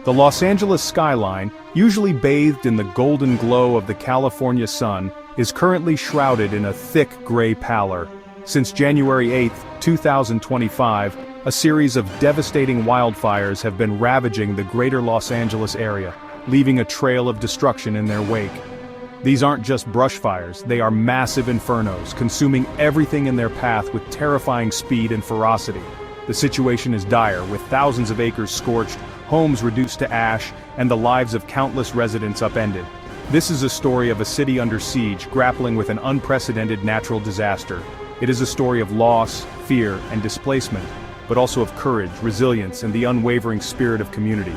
The Los Angeles skyline, usually bathed in the golden glow of the California sun, is currently shrouded in a thick gray pallor. Since January 8, 2025, a series of devastating wildfires have been ravaging the greater Los Angeles area, leaving a trail of destruction in their wake. These aren't just brush fires, they are massive infernos, consuming everything in their path with terrifying speed and ferocity. The situation is dire, with thousands of acres scorched, homes reduced to ash, and the lives of countless residents upended. This is a story of a city under siege, grappling with an unprecedented natural disaster. It is a story of loss, fear, and displacement, but also of courage, resilience, and the unwavering spirit of community.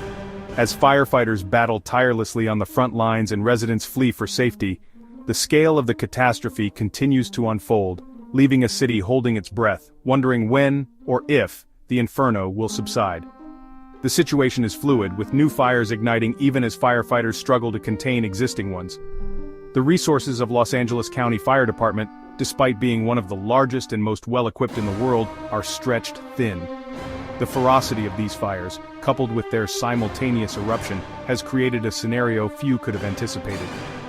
As firefighters battle tirelessly on the front lines and residents flee for safety, the scale of the catastrophe continues to unfold, leaving a city holding its breath, wondering when, or if, the inferno will subside. The situation is fluid, with new fires igniting even as firefighters struggle to contain existing ones. The resources of Los Angeles County Fire Department, despite being one of the largest and most well-equipped in the world, are stretched thin. The ferocity of these fires, coupled with their simultaneous eruption, has created a scenario few could have anticipated.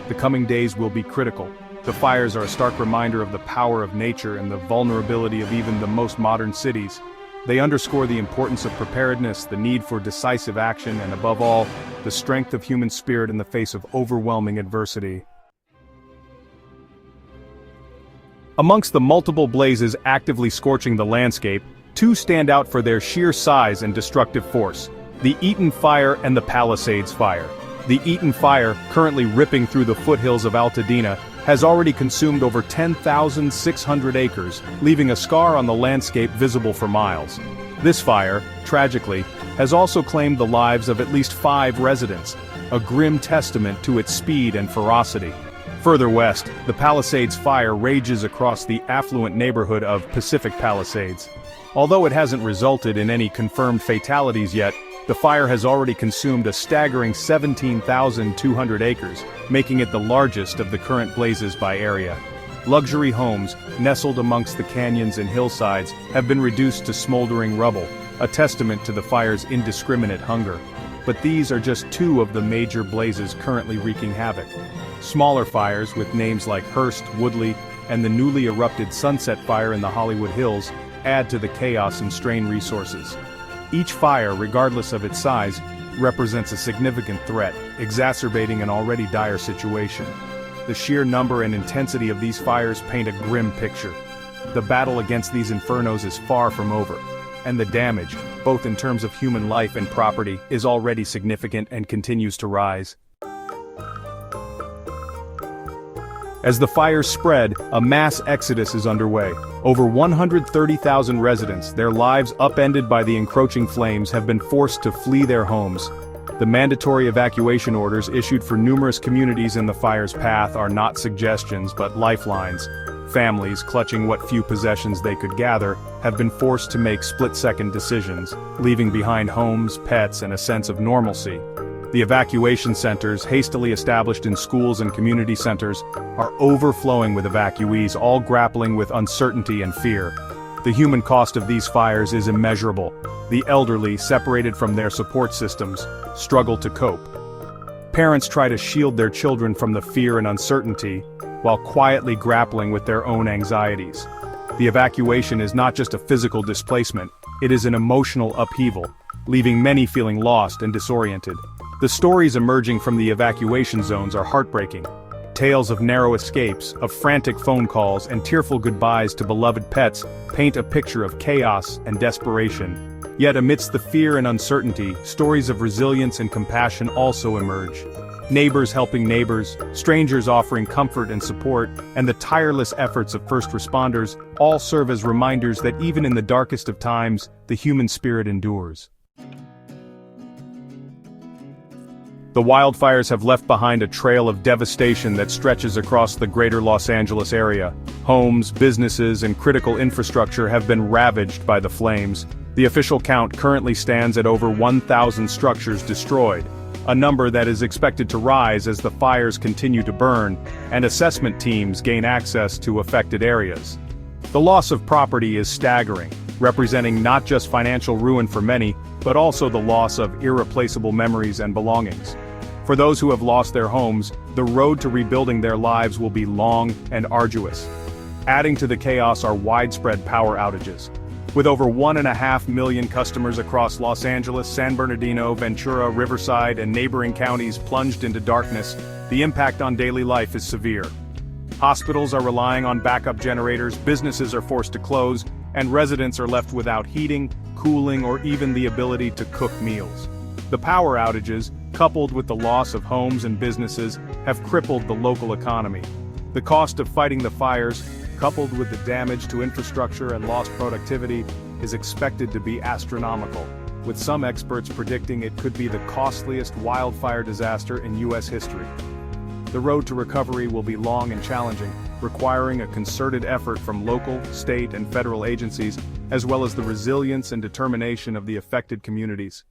The coming days will be critical. The fires are a stark reminder of the power of nature and the vulnerability of even the most modern cities. They underscore the importance of preparedness, the need for decisive action, and above all, the strength of human spirit in the face of overwhelming adversity. Amongst the multiple blazes actively scorching the landscape, two stand out for their sheer size and destructive force: the Eaton fire and the Palisades fire. The Eaton fire, currently ripping through the foothills of Altadena, has already consumed over 10,600 acres, leaving a scar on the landscape visible for miles. This fire, tragically, has also claimed the lives of at least 5 residents, a grim testament to its speed and ferocity. Further west, the Palisades fire rages across the affluent neighborhood of Pacific Palisades. Although it hasn't resulted in any confirmed fatalities yet, the fire has already consumed a staggering 17,200 acres, making it the largest of the current blazes by area. Luxury homes, nestled amongst the canyons and hillsides, have been reduced to smoldering rubble, a testament to the fire's indiscriminate hunger. But these are just two of the major blazes currently wreaking havoc. Smaller fires, with names like Hearst, Woodley, and the newly erupted Sunset Fire in the Hollywood Hills, add to the chaos and strain resources. Each fire, regardless of its size, represents a significant threat, exacerbating an already dire situation. The sheer number and intensity of these fires paint a grim picture. The battle against these infernos is far from over, and the damage, both in terms of human life and property, is already significant and continues to rise. As the fires spread, a mass exodus is underway. Over 130,000 residents, their lives upended by the encroaching flames, have been forced to flee their homes. The mandatory evacuation orders issued for numerous communities in the fire's path are not suggestions but lifelines. Families, clutching what few possessions they could gather, have been forced to make split-second decisions, leaving behind homes, pets, and a sense of normalcy. The evacuation centers, hastily established in schools and community centers, are overflowing with evacuees, all grappling with uncertainty and fear. The human cost of these fires is immeasurable. The elderly, separated from their support systems, struggle to cope. Parents try to shield their children from the fear and uncertainty, while quietly grappling with their own anxieties. The evacuation is not just a physical displacement, it is an emotional upheaval, leaving many feeling lost and disoriented. The stories emerging from the evacuation zones are heartbreaking. Tales of narrow escapes, of frantic phone calls, and tearful goodbyes to beloved pets paint a picture of chaos and desperation. Yet amidst the fear and uncertainty, stories of resilience and compassion also emerge. Neighbors helping neighbors, strangers offering comfort and support, and the tireless efforts of first responders all serve as reminders that even in the darkest of times, the human spirit endures. The wildfires have left behind a trail of devastation that stretches across the greater Los Angeles area. Homes, businesses, and critical infrastructure have been ravaged by the flames. The official count currently stands at over 1,000 structures destroyed, a number that is expected to rise as the fires continue to burn, and assessment teams gain access to affected areas. The loss of property is staggering. representing not just financial ruin for many, but also the loss of irreplaceable memories and belongings. For those who have lost their homes, the road to rebuilding their lives will be long and arduous. Adding to the chaos are widespread power outages. With over 1.5 million customers across Los Angeles, San Bernardino, Ventura, Riverside, and neighboring counties plunged into darkness, the impact on daily life is severe. Hospitals are relying on backup generators, businesses are forced to close, and residents are left without heating, cooling, or even the ability to cook meals. The power outages, coupled with the loss of homes and businesses, have crippled the local economy. The cost of fighting the fires, coupled with the damage to infrastructure and lost productivity, is expected to be astronomical, with some experts predicting it could be the costliest wildfire disaster in U.S. history. The road to recovery will be long and challenging, requiring a concerted effort from local, state, and federal agencies, as well as the resilience and determination of the affected communities.